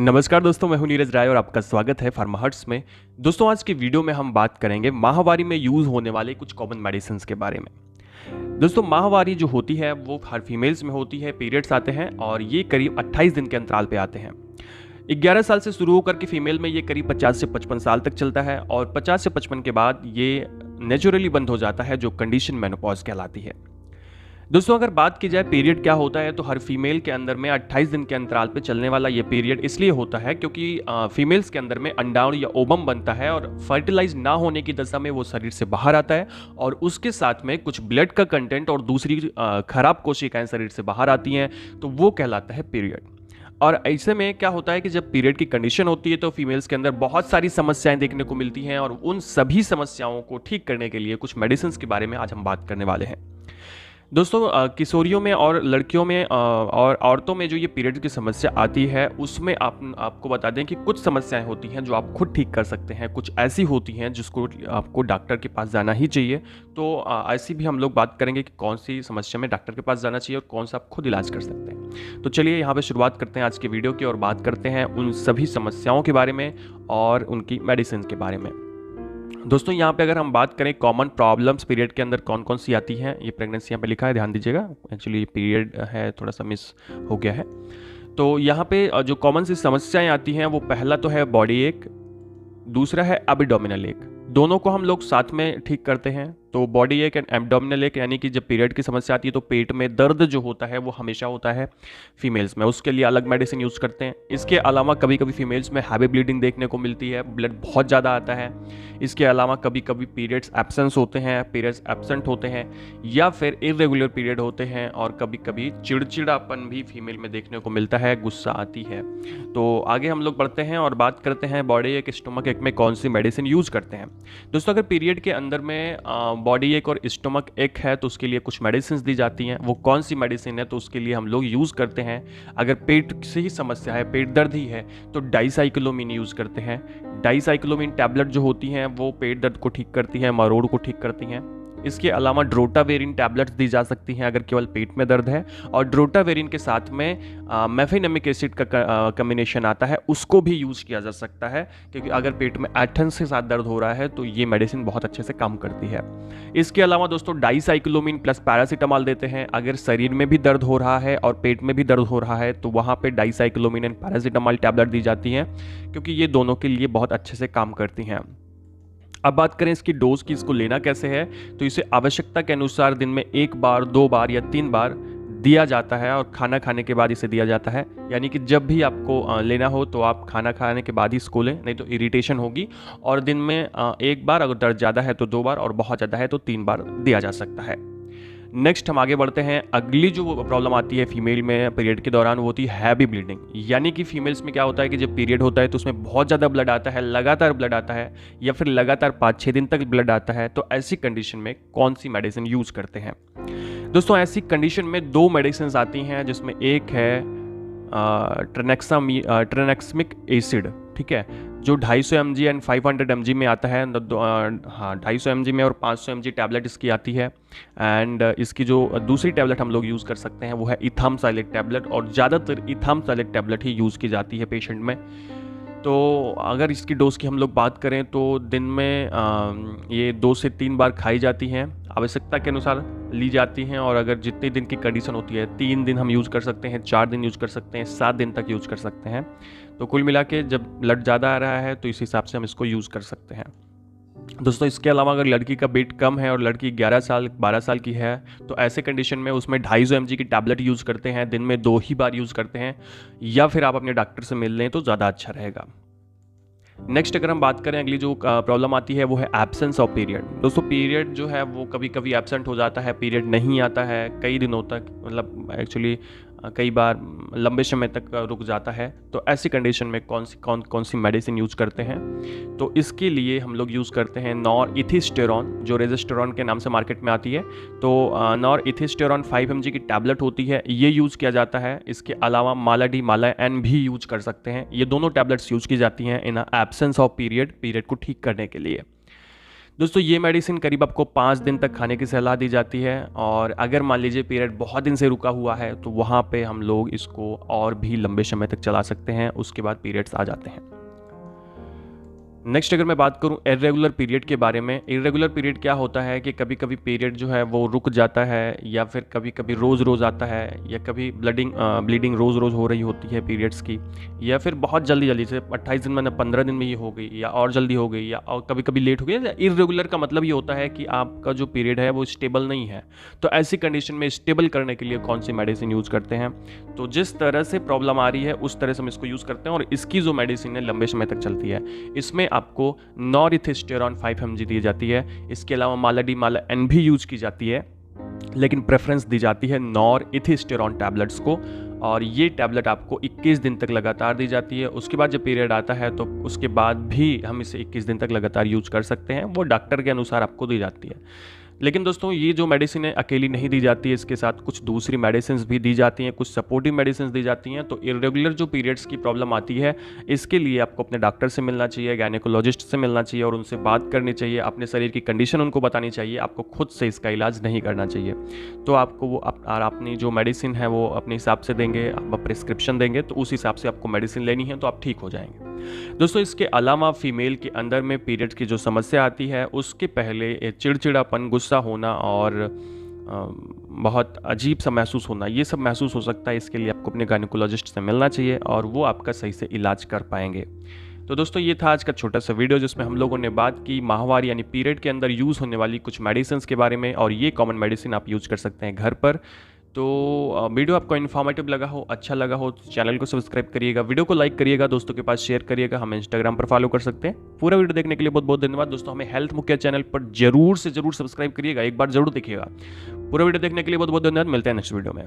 नमस्कार दोस्तों, मैं हूं नीरज राय और आपका स्वागत है फार्माहर्ट्स में। दोस्तों, आज की वीडियो में हम बात करेंगे माहवारी में यूज़ होने वाले कुछ कॉमन मेडिसिन्स के बारे में। दोस्तों, माहवारी जो होती है वो हर फीमेल्स में होती है। पीरियड्स आते हैं और ये करीब 28 दिन के अंतराल पे आते हैं। 11 साल से शुरू होकर के फीमेल में ये करीब 50 से 55 साल तक चलता है और 50 से 55 के बाद ये नेचुरली बंद हो जाता है, जो कंडीशन मेनोपॉज कहलाती है। दोस्तों, अगर बात की जाए पीरियड क्या होता है, तो हर फीमेल के अंदर में 28 दिन के अंतराल पे चलने वाला ये पीरियड इसलिए होता है क्योंकि फीमेल्स के अंदर में अंडाणु या ओवम बनता है और फर्टिलाइज ना होने की दशा में वो शरीर से बाहर आता है और उसके साथ में कुछ ब्लड का कंटेंट और दूसरी खराब कोशिकाएं शरीर से बाहर आती हैं, तो वो कहलाता है पीरियड। और ऐसे में क्या होता है कि जब पीरियड की कंडीशन होती है तो फीमेल्स के अंदर बहुत सारी समस्याएं देखने को मिलती हैं और उन सभी समस्याओं को ठीक करने के लिए कुछ मेडिसिन के बारे में आज हम बात करने वाले हैं। दोस्तों, किशोरियों में और लड़कियों में और औरतों में जो ये पीरियड की समस्या आती है उसमें आपको बता दें कि कुछ समस्याएं होती हैं जो आप खुद ठीक कर सकते हैं, कुछ ऐसी होती हैं जिसको आपको डॉक्टर के पास जाना ही चाहिए। तो ऐसी भी हम लोग बात करेंगे कि कौन सी समस्या में डॉक्टर के पास जाना चाहिए और कौन सा आप खुद इलाज कर सकते हैं। तो चलिए यहाँ पर शुरुआत करते हैं आज के वीडियो की और बात करते हैं उन सभी समस्याओं के बारे में और उनकी मेडिसिन के बारे में। दोस्तों, यहाँ पे अगर हम बात करें कॉमन प्रॉब्लम्स पीरियड के अंदर कौन कौन सी आती हैं, ये प्रेगनेंसी यहाँ पे लिखा है, ध्यान दीजिएगा। एक्चुअली पीरियड है, थोड़ा सा मिस हो गया है। तो यहाँ पे जो कॉमन सी समस्याएं आती हैं वो पहला तो है बॉडी एक, दूसरा है एब्डोमिनल एक। दोनों को हम लोग साथ में ठीक करते हैं। तो बॉडी एक एंड एब्डोमिनल एक, यानी कि जब पीरियड की समस्या आती है तो पेट में दर्द जो होता है वो हमेशा होता है फीमेल्स में, उसके लिए अलग मेडिसिन यूज़ करते हैं। इसके अलावा कभी कभी फीमेल्स में हैवी ब्लीडिंग देखने को मिलती है, ब्लड बहुत ज़्यादा आता है। इसके अलावा कभी कभी पीरियड्स एब्सेंस होते हैं, पीरियड्स एब्सेंट होते हैं या फिर इरेगुलर पीरियड होते हैं और कभी कभी चिड़चिड़ापन भी फीमेल में देखने को मिलता है, गुस्सा आती है। तो आगे हम लोग बढ़ते हैं और बात करते हैं बॉडी एक स्टोमक एक में कौन सी मेडिसिन यूज़ करते हैं। दोस्तों, अगर पीरियड के अंदर में बॉडी एक और स्टोमक एक है तो उसके लिए कुछ मेडिसिन दी जाती हैं। वो कौन सी मेडिसिन है, तो उसके लिए हम लोग यूज़ करते हैं, अगर पेट से ही समस्या है, पेट दर्द ही है, तो डाइसाइक्लोमीन यूज़ करते हैं। डाइसाइक्लोमीन टैबलेट जो होती हैं वो पेट दर्द को ठीक करती हैं, मरोड़ को ठीक करती हैं। इसके अलावा ड्रोटावेरिन टैबलेट्स दी जा सकती हैं अगर केवल पेट में दर्द है, और ड्रोटावेरिन के साथ में मेफेनेमिक एसिड का कम्बिनेशन आता है, उसको भी यूज़ किया जा सकता है क्योंकि अगर पेट में एथेंस के साथ दर्द हो रहा है तो ये मेडिसिन बहुत अच्छे से काम करती है। इसके अलावा दोस्तों डाइसाइक्लोमीन प्लस पैरासीटामॉल देते हैं अगर शरीर में भी दर्द हो रहा है और पेट में भी दर्द हो रहा है, तो वहाँ पे डाइसाइक्लोमीन एंड पैरासीटामॉल टैबलेट दी जाती हैं क्योंकि ये दोनों के लिए बहुत अच्छे से काम करती हैं। अब बात करें इसकी डोज की, इसको लेना कैसे है, तो इसे आवश्यकता के अनुसार दिन में 1 बार, 2 बार या 3 बार दिया जाता है और खाना खाने के बाद इसे दिया जाता है। यानी कि जब भी आपको लेना हो तो आप खाना खाने के बाद ही इसको लें, नहीं तो इरिटेशन होगी। और दिन में 1 बार, अगर दर्द ज़्यादा है तो 2 बार और बहुत ज़्यादा है तो 3 बार दिया जा सकता है। नेक्स्ट हम आगे बढ़ते हैं। अगली जो प्रॉब्लम आती है फीमेल में पीरियड के दौरान वो होती है हैवी ब्लीडिंग। यानी कि फीमेल्स में क्या होता है कि जब पीरियड होता है तो उसमें बहुत ज़्यादा ब्लड आता है, लगातार ब्लड आता है या फिर लगातार 5-6 दिन तक ब्लड आता है। तो ऐसी कंडीशन में कौन सी मेडिसिन यूज़ करते हैं? दोस्तों, ऐसी कंडीशन में 2 मेडिसिन आती हैं जिसमें एक है ट्रेनेक्समिक एसिड, ठीक है, जो 250 mg एंड 500 mg में आता है। हाँ, 250 mg में और 500 mg टैबलेट इसकी आती है। एंड इसकी जो दूसरी टैबलेट हम लोग यूज़ कर सकते हैं वो है इथामसाइलेट टैबलेट, और ज़्यादातर इथामसाइलेट टैबलेट ही यूज़ की जाती है पेशेंट में। तो अगर इसकी डोज की हम लोग बात करें तो दिन में ये 2 से 3 बार खाई जाती हैं, आवश्यकता के अनुसार ली जाती हैं। और अगर जितने दिन की कंडीशन होती है, 3 दिन हम यूज़ कर सकते हैं, 4 दिन यूज़ कर सकते हैं, 7 दिन तक यूज़ कर सकते हैं। तो कुल मिला के जब ब्लड ज़्यादा आ रहा है तो इस हिसाब से हम इसको यूज़ कर सकते हैं। दोस्तों, इसके अलावा अगर लड़की का वेट कम है और लड़की 11 साल 12 साल की है तो ऐसे कंडीशन में उसमें 250 mg की टैबलेट यूज़ करते हैं, दिन में 2 ही बार यूज़ करते हैं, या फिर आप अपने डॉक्टर से मिल लें तो ज़्यादा अच्छा रहेगा। नेक्स्ट अगर हम बात करें, अगली जो प्रॉब्लम आती है वो है एब्सेंस ऑफ पीरियड। दोस्तों, पीरियड जो है वो कभी कभी एब्सेंट हो जाता है, पीरियड नहीं आता है कई दिनों तक, मतलब एक्चुअली कई बार लंबे समय तक रुक जाता है। तो ऐसी कंडीशन में कौन सी मेडिसिन यूज़ करते हैं? तो इसके लिए हम लोग यूज़ करते हैं नॉरइथिस्टेरॉन, जो रेजिस्टेरॉन के नाम से मार्केट में आती है। तो नॉरइथिस्टेरॉन 5 mg की टैबलेट होती है, ये यूज़ किया जाता है। इसके अलावा मालाडी माला एन भी यूज कर सकते हैं। ये दोनों टैबलेट्स यूज़ की जाती हैं इन एब्सेंस ऑफ पीरियड को ठीक करने के लिए। दोस्तों ये मेडिसिन करीब आपको 5 दिन तक खाने की सलाह दी जाती है, और अगर मान लीजिए पीरियड बहुत दिन से रुका हुआ है तो वहाँ पे हम लोग इसको और भी लंबे समय तक चला सकते हैं, उसके बाद पीरियड्स आ जाते हैं। नेक्स्ट अगर मैं बात करूं इरेगुलर पीरियड के बारे में, इरेगुलर पीरियड क्या होता है कि कभी कभी पीरियड जो है वो रुक जाता है, या फिर कभी कभी रोज़ रोज़ आता है, या कभी ब्लीडिंग रोज़ रोज़ हो रही होती है पीरियड्स की, या फिर बहुत जल्दी जल्दी से 28 दिन में 15 दिन में ये हो गई, या और जल्दी हो गई, या और कभी कभी लेट हो गई। इरेगुलर का मतलब ये होता है कि आपका जो पीरियड है वो स्टेबल नहीं है। तो ऐसी कंडीशन में स्टेबल करने के लिए कौन सी मेडिसिन यूज़ करते हैं, तो जिस तरह से प्रॉब्लम आ रही है उस तरह से हम इसको यूज़ करते हैं, और इसकी जो मेडिसिन है लंबे समय तक चलती है। इसमें आपको नॉरिथिस्टेरॉन 5 mg दी जाती है, इसके अलावा माला एन भी यूज की जाती है, लेकिन प्रेफरेंस दी जाती है नॉरिथिस्टेरॉन टैबलेट्स को, और ये टैबलेट आपको 21 दिन तक लगातार दी जाती है। उसके बाद जब पीरियड आता है तो उसके बाद भी हम इसे 21 दिन तक लगातार यूज कर सकते हैं, वो डॉक्टर के अनुसार आपको दी जाती है। लेकिन दोस्तों ये जो मेडिसिन है अकेली नहीं दी जाती है, इसके साथ कुछ दूसरी मेडिसिन भी दी जाती हैं, कुछ सपोर्टिव मेडिसिन दी जाती हैं। तो इरेगुलर जो पीरियड्स की प्रॉब्लम आती है इसके लिए आपको अपने डॉक्टर से मिलना चाहिए, गायनेकोलॉजिस्ट से मिलना चाहिए, और उनसे बात करनी चाहिए, अपने शरीर की कंडीशन उनको बतानी चाहिए। आपको खुद से इसका इलाज नहीं करना चाहिए। तो आपको वो अपनी जो मेडिसिन है वो अपने हिसाब से देंगे, आप प्रिस्क्रिप्शन देंगे तो उस हिसाब से आपको मेडिसिन लेनी है, तो आप ठीक हो जाएंगे। दोस्तों इसके अलावा फीमेल के अंदर में पीरियड्स की जो समस्या आती है उसके पहले चिड़चिड़ापन, गुस्सा होना और बहुत अजीब सा महसूस होना, ये सब महसूस हो सकता है। इसके लिए आपको अपने गायनेकोलॉजिस्ट से मिलना चाहिए और वो आपका सही से इलाज कर पाएंगे। तो दोस्तों ये था आज का छोटा सा वीडियो जिसमें हम लोगों ने बात की माहवारी यानी पीरियड के अंदर यूज़ होने वाली कुछ मेडिसिन के बारे में, और ये कॉमन मेडिसिन आप यूज़ कर सकते हैं घर पर। तो वीडियो आपको इन्फॉर्मेटिव लगा हो, अच्छा लगा हो तो चैनल को सब्सक्राइब करिएगा, वीडियो को लाइक करिएगा, दोस्तों के पास शेयर करिएगा, हमें इंस्टाग्राम पर फॉलो कर सकते हैं। पूरा वीडियो देखने के लिए बहुत बहुत धन्यवाद दोस्तों। हमें हेल्थ मुख्य चैनल पर जरूर से जरूर सब्सक्राइब करिएगा, एक बार जरूर देखिएगा। पूरा वीडियो देखने के लिए बहुत बहुत धन्यवाद। मिलते हैं नेक्स्ट वीडियो में।